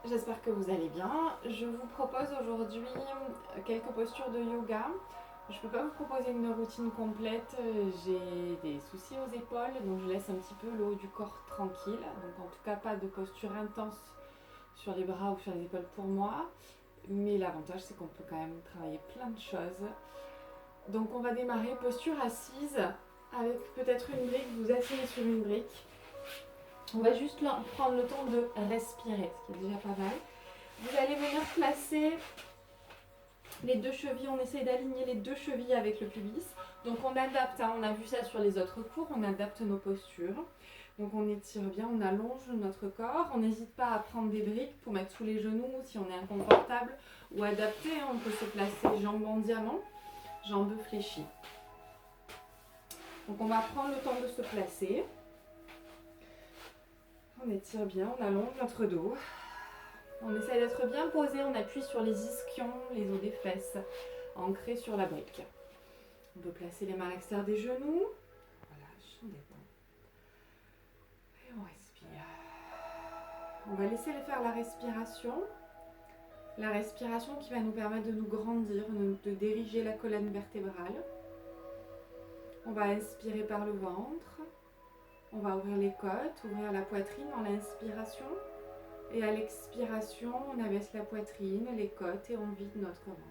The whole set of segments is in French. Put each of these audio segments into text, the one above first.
J'espère que vous allez bien. Je vous propose aujourd'hui quelques postures de yoga. Je ne peux pas vous proposer une routine complète, j'ai des soucis aux épaules, donc je laisse un petit peu le haut du corps tranquille. Donc en tout cas pas de posture intense sur les bras ou sur les épaules pour moi. Mais l'avantage c'est qu'on peut quand même travailler plein de choses. Donc on va démarrer posture assise avec peut-être une brique, vous asseyez sur une brique. On va juste prendre le temps de respirer, ce qui est déjà pas mal. Vous allez venir placer les deux chevilles, on essaye d'aligner les deux chevilles avec le pubis. Donc on adapte, on a vu ça sur les autres cours, on adapte nos postures. Donc on étire bien, on allonge notre corps. On n'hésite pas à prendre des briques pour mettre sous les genoux si on est inconfortable ou adapté. On peut se placer jambes en diamant, jambes fléchies. Donc on va prendre le temps de se placer. On étire bien, on allonge notre dos. On essaie d'être bien posé, on appuie sur les ischions, les os des fesses, ancrés sur la brique. On peut placer les mains à l'extérieur des genoux. Voilà, on détend. Et on respire. On va laisser faire la respiration. La respiration qui va nous permettre de nous grandir, de diriger la colonne vertébrale. On va inspirer par le ventre. On va ouvrir les côtes, ouvrir la poitrine dans l'inspiration. Et à l'expiration, on abaisse la poitrine, les côtes et on vide notre ventre.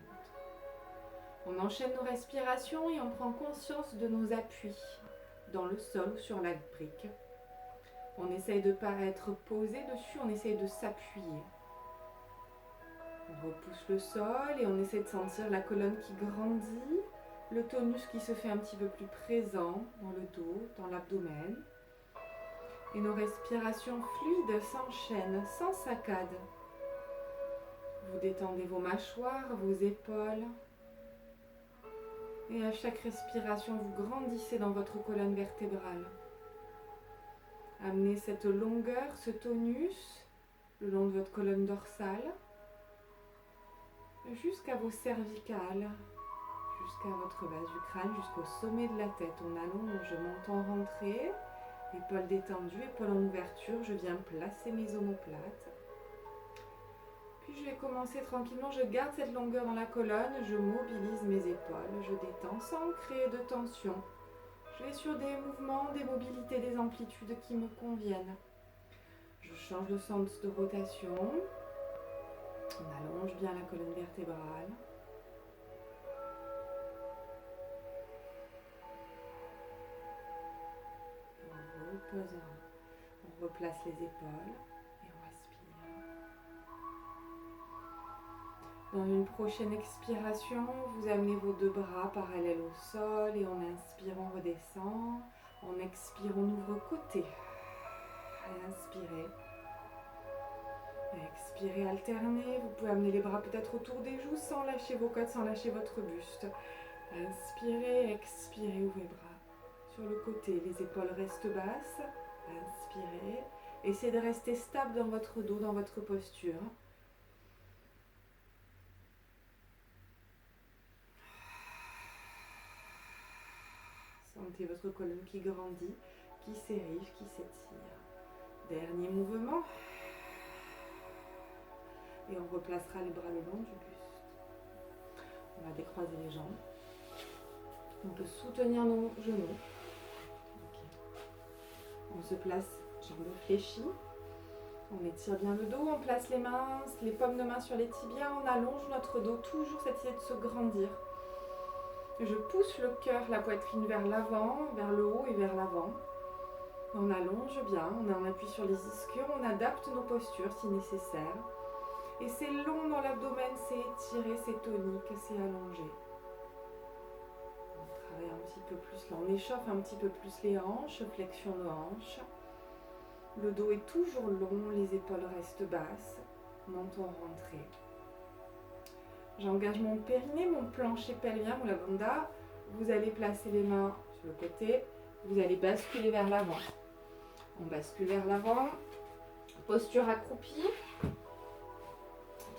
On enchaîne nos respirations et on prend conscience de nos appuis dans le sol ou sur la brique. On essaye de ne pas être posé dessus, on essaye de s'appuyer. On repousse le sol et on essaie de sentir la colonne qui grandit, le tonus qui se fait un petit peu plus présent dans le dos, dans l'abdomen. Et nos respirations fluides s'enchaînent sans saccade. Vous détendez vos mâchoires, vos épaules. Et à chaque respiration, vous grandissez dans votre colonne vertébrale. Amenez cette longueur, ce tonus, le long de votre colonne dorsale, jusqu'à vos cervicales, jusqu'à votre base du crâne, jusqu'au sommet de la tête. On allonge, monte en rentrée. Épaules détendues, épaules en ouverture, je viens placer mes omoplates. Puis je vais commencer tranquillement, je garde cette longueur dans la colonne, je mobilise mes épaules, je détends sans créer de tension. Je vais sur des mouvements, des mobilités, des amplitudes qui me conviennent. Je change de sens de rotation. On allonge bien la colonne vertébrale. On replace les épaules et on respire. Dans une prochaine expiration, vous amenez vos deux bras parallèles au sol et on inspire, on redescend. On expire, on ouvre côté. Inspirez. Expirez, alternez. Vous pouvez amener les bras peut-être autour des joues sans lâcher vos côtes, sans lâcher votre buste. Inspirez, expirez, ouvrez les bras. Sur le côté, les épaules restent basses. Inspirez. Essayez de rester stable dans votre dos, dans votre posture. Sentez votre colonne qui grandit, qui s'érige, qui s'étire. Dernier mouvement. Et on replacera les bras le long du buste. On va décroiser les jambes. On peut soutenir nos genoux. On se place jambes fléchies. On étire bien le dos, on place les mains, les paumes de main sur les tibias, on allonge notre dos, toujours cette idée de se grandir. Je pousse le cœur, la poitrine vers l'avant, vers le haut et vers l'avant. On allonge bien, on en appuie sur les ischions, on adapte nos postures si nécessaire. Et c'est long dans l'abdomen, c'est étiré, c'est tonique, c'est allongé. On travaille un petit peu plus là, on échauffe un petit peu plus les hanches, flexion de hanches. Le dos est toujours long, les épaules restent basses, menton rentré. J'engage mon périnée, mon plancher pelvien, ou la bandha. Vous allez placer les mains sur le côté, vous allez basculer vers l'avant. On bascule vers l'avant, posture accroupie.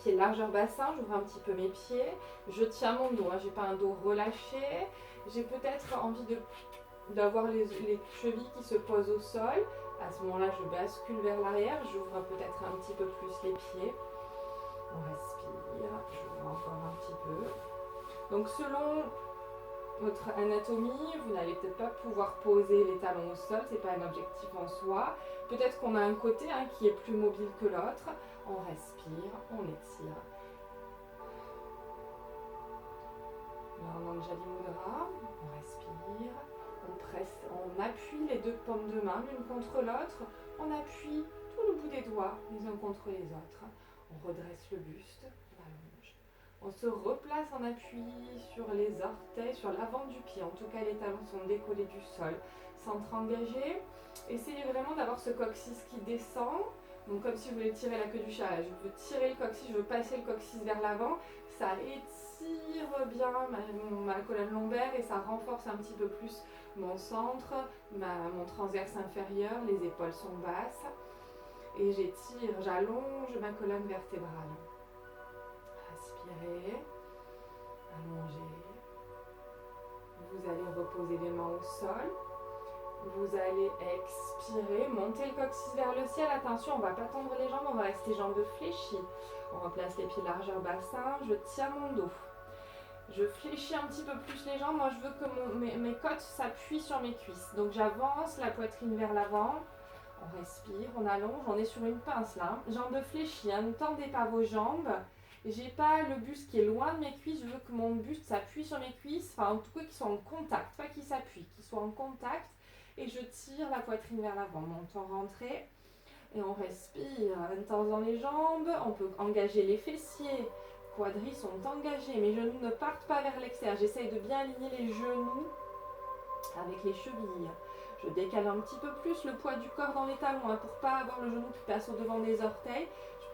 Pieds largeur bassin, j'ouvre un petit peu mes pieds, je tiens mon dos, j'ai pas un dos relâché, j'ai peut-être envie d'avoir les chevilles qui se posent au sol, À ce moment-là, je bascule vers l'arrière, j'ouvre peut-être un petit peu plus les pieds. On respire, j'ouvre encore un petit peu. Donc selon votre anatomie, vous n'allez peut-être pas pouvoir poser les talons au sol, c'est pas un objectif en soi. Peut-être qu'on a un côté qui est plus mobile que l'autre. On respire, on étire. L'Anjali Mudra, on respire, on presse, on appuie les deux paumes de main l'une contre l'autre, on appuie tout le bout des doigts les uns contre les autres. On redresse le buste, on allonge. On se replace en appui sur les orteils, sur l'avant du pied. En tout cas, les talons sont décollés du sol. Centre engagé. Essayez vraiment d'avoir ce coccyx qui descend. Donc comme si vous voulez tirer la queue du chat. Je veux tirer le coccyx, je veux passer le coccyx vers l'avant. Ça étire bien ma colonne lombaire et ça renforce un petit peu plus mon centre, mon transverse inférieur. Les épaules sont basses. Et j'étire, j'allonge ma colonne vertébrale. Respirez, allongez. Vous allez reposer les mains au sol. Vous allez expirer, monter le coccyx vers le ciel. Attention, on ne va pas tendre les jambes, on va rester jambes fléchies. On replace les pieds largeur bassin. Je tiens mon dos. Je fléchis un petit peu plus les jambes. Moi, je veux que mes côtes s'appuient sur mes cuisses. Donc, j'avance la poitrine vers l'avant. On respire, on allonge. On est sur une pince là. Jambes fléchies. Ne tendez pas vos jambes. J'ai pas le buste qui est loin de mes cuisses. Je veux que mon buste s'appuie sur mes cuisses. Enfin, en tout cas, qu'ils soient en contact. Pas qu'ils s'appuient, qu'ils soient en contact. Et je tire la poitrine vers l'avant. Montant, rentrée. Et on respire. En tendant les jambes. On peut engager les fessiers. Quadris sont engagés. Mes genoux ne partent pas vers l'extérieur. J'essaye de bien aligner les genoux avec les chevilles. Je décale un petit peu plus le poids du corps dans les talons pour ne pas avoir le genou qui passe au devant des orteils.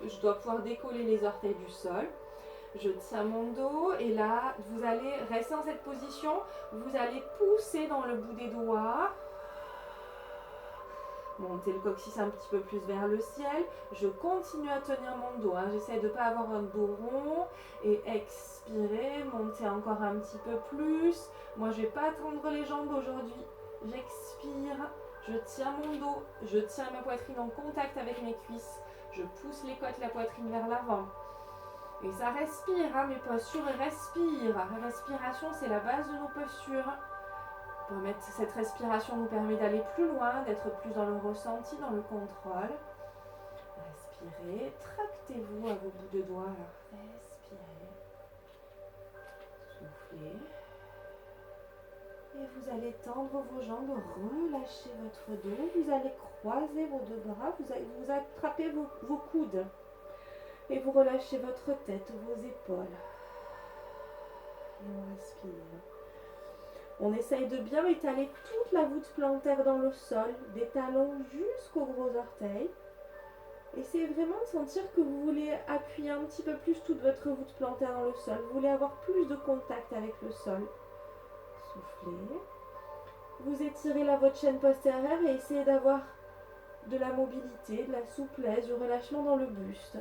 Je dois pouvoir décoller les orteils du sol. Je tiens mon dos et là, vous allez rester dans cette position. Vous allez pousser dans le bout des doigts. Monter le coccyx un petit peu plus vers le ciel. Je continue à tenir mon dos. J'essaie de ne pas avoir un dos rond. Et expirer, monter encore un petit peu plus. Moi, je ne vais pas tendre les jambes aujourd'hui. J'expire. Je tiens mon dos. Je tiens ma poitrine en contact avec mes cuisses. Je pousse les côtes, la poitrine vers l'avant. Et ça respire, mes postures respirent. La respiration, c'est la base de nos postures. Cette respiration nous permet d'aller plus loin, d'être plus dans le ressenti, dans le contrôle. Respirez, tractez-vous à vos bouts de doigts. Respirez. Soufflez. Et vous allez tendre vos jambes, relâchez votre dos. Vous allez croiser vos deux bras, vous attrapez vos coudes. Et vous relâchez votre tête, vos épaules. Et on respire. On essaye de bien étaler toute la voûte plantaire dans le sol, des talons jusqu'aux gros orteils. Essayez vraiment de sentir que vous voulez appuyer un petit peu plus toute votre voûte plantaire dans le sol. Vous voulez avoir plus de contact avec le sol. Soufflez. Vous étirez votre chaîne postérieure et essayez d'avoir de la mobilité, de la souplesse, du relâchement dans le buste.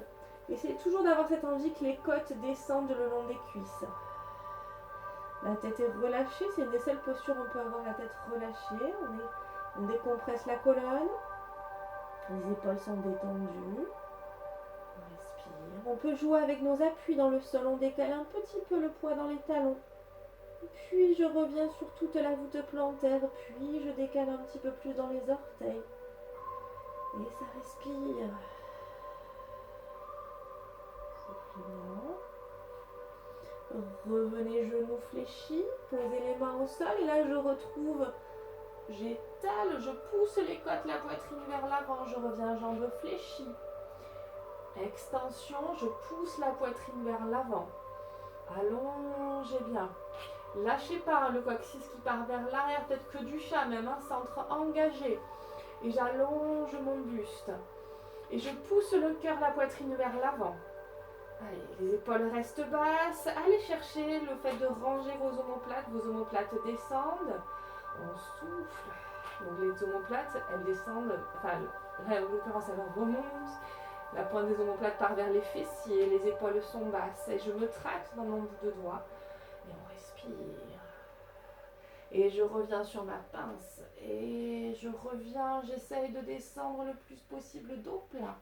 Essayez toujours d'avoir cette envie que les côtes descendent le long des cuisses. La tête est relâchée, c'est une des seules postures où on peut avoir la tête relâchée. On décompresse la colonne. Les épaules sont détendues. On respire. On peut jouer avec nos appuis dans le sol. On décale un petit peu le poids dans les talons. Puis je reviens sur toute la voûte plantaire. Puis je décale un petit peu plus dans les orteils. Et ça respire. Soufflement. Revenez genoux fléchis, posez les mains au sol et là je retrouve, j'étale, je pousse les côtes, la poitrine vers l'avant, je reviens jambes fléchies. Extension, je pousse la poitrine vers l'avant. Allongez bien. Lâchez pas le coccyx qui part vers l'arrière, peut-être que du chat même, centre engagé. Et j'allonge mon buste. Et je pousse le cœur, la poitrine vers l'avant. Allez, les épaules restent basses. Allez chercher le fait de ranger vos omoplates descendent. On souffle. Donc les omoplates, elles descendent, enfin là en l'occurrence elles remontent. La pointe des omoplates part vers les fessiers, les épaules sont basses. Et je me tracte dans mon bout de doigt. Et on respire. Et je reviens sur ma pince. Et je reviens, j'essaye de descendre le plus possible dos plat.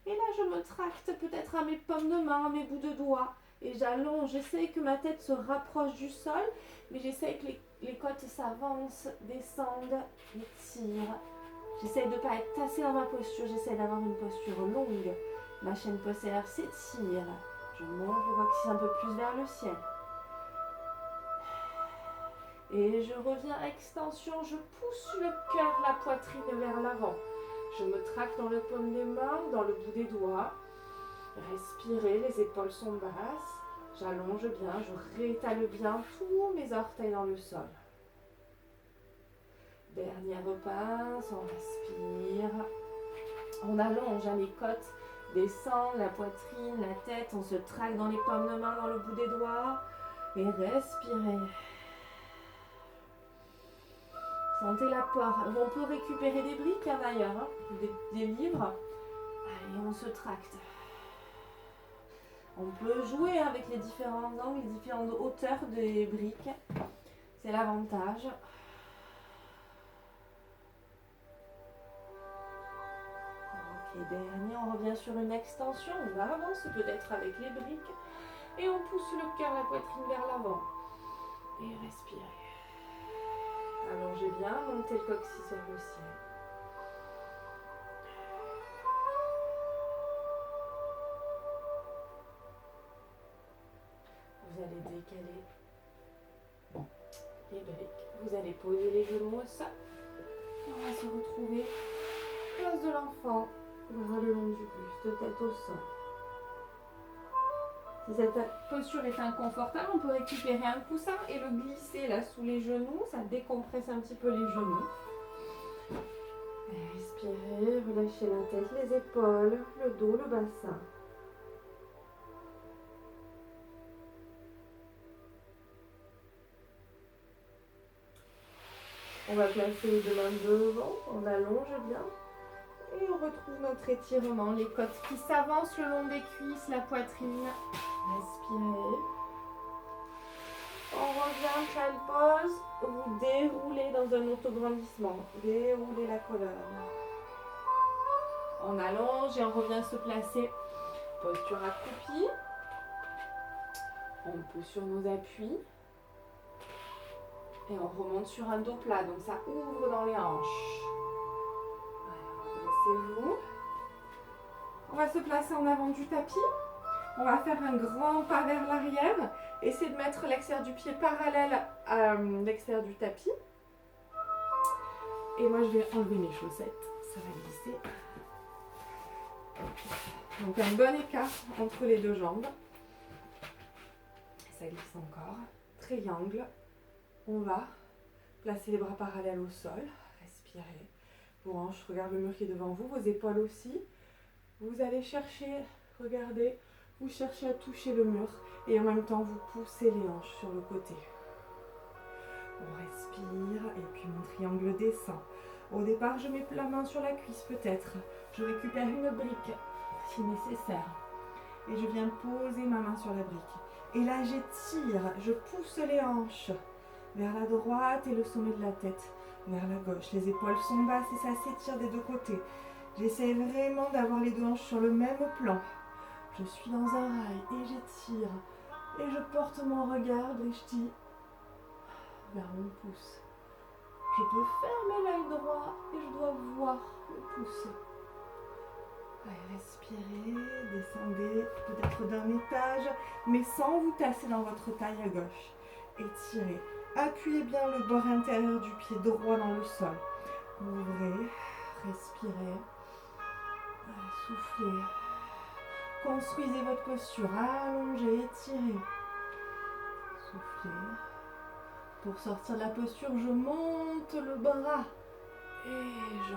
Et là, je me tracte peut-être à mes pommes de main, à mes bouts de doigts. Et j'allonge, j'essaye que ma tête se rapproche du sol, mais j'essaye que les côtes s'avancent, descendent, m'étirent. J'essaye de ne pas être tassée dans ma posture, j'essaye d'avoir une posture longue. Ma chaîne postérieure s'étire. Je monte le coccyx un peu plus vers le ciel. Et je reviens extension, je pousse le cœur, la poitrine vers l'avant. Je me traque dans le paume des mains, dans le bout des doigts. Respirez, les épaules sont basses. J'allonge bien, je réétale bien tous mes orteils dans le sol. Dernière pince, on respire. On allonge les côtes, descendent, la poitrine, la tête. On se traque dans les paumes de main, dans le bout des doigts. Et respirez. Sentez l'apport. On peut récupérer des briques d'ailleurs, hein, des livres. Allez, on se tracte. On peut jouer avec les différents angles, les différentes hauteurs des briques. C'est l'avantage. Ok, dernier, on revient sur une extension. On avance peut-être avec les briques. Et on pousse le cœur, la poitrine vers l'avant. Et respirez. Allongez bien, montez le coccyx vers le ciel. Vous allez décaler les briques. Vous allez poser les genoux au sol. Et on va se retrouver place de l'enfant, bras le long du buste, tête au sol. Si cette posture est inconfortable, on peut récupérer un coussin et le glisser là sous les genoux. Ça décompresse un petit peu les genoux. Respirez, relâchez la tête, les épaules, le dos, le bassin. On va placer les deux mains devant, on allonge bien. Et on retrouve notre étirement, les côtes qui s'avancent le long des cuisses, la poitrine. Respirez. On revient, child pose. Vous déroulez dans un autograndissement. Déroulez la colonne. On allonge et on revient se placer. Posture accroupie. On pousse sur nos appuis. Et on remonte sur un dos plat. Donc ça ouvre dans les hanches. Vous. On va se placer en avant du tapis. On va faire un grand pas vers l'arrière. Essayez de mettre l'extérieur du pied parallèle à l'extérieur du tapis. Et moi, je vais enlever mes chaussettes. Ça va glisser. Donc, un bon écart entre les deux jambes. Ça glisse encore. Triangle. On va placer les bras parallèles au sol. Respirez. Vos hanches, regardez le mur qui est devant vous, vos épaules aussi. Vous allez chercher, regardez, vous cherchez à toucher le mur et en même temps vous poussez les hanches sur le côté. On respire et puis mon triangle descend. Au départ, je mets la main sur la cuisse peut-être. Je récupère une brique si nécessaire. Et je viens poser ma main sur la brique. Et là, j'étire, je pousse les hanches vers la droite et le sommet de la tête. Vers la gauche, les épaules sont basses et ça s'étire des deux côtés. J'essaie vraiment d'avoir les deux hanches sur le même plan. Je suis dans un rail et j'étire. Et je porte mon regard, drishti, vers mon pouce. Je peux fermer l'œil droit et je dois voir le pouce. Allez, respirez, descendez peut-être d'un étage, mais sans vous tasser dans votre taille à gauche. Étirez. Appuyez bien le bord intérieur du pied droit dans le sol. Ouvrez, respirez, soufflez. Construisez votre posture, allongez, étirez. Soufflez. Pour sortir de la posture, je monte le bras et je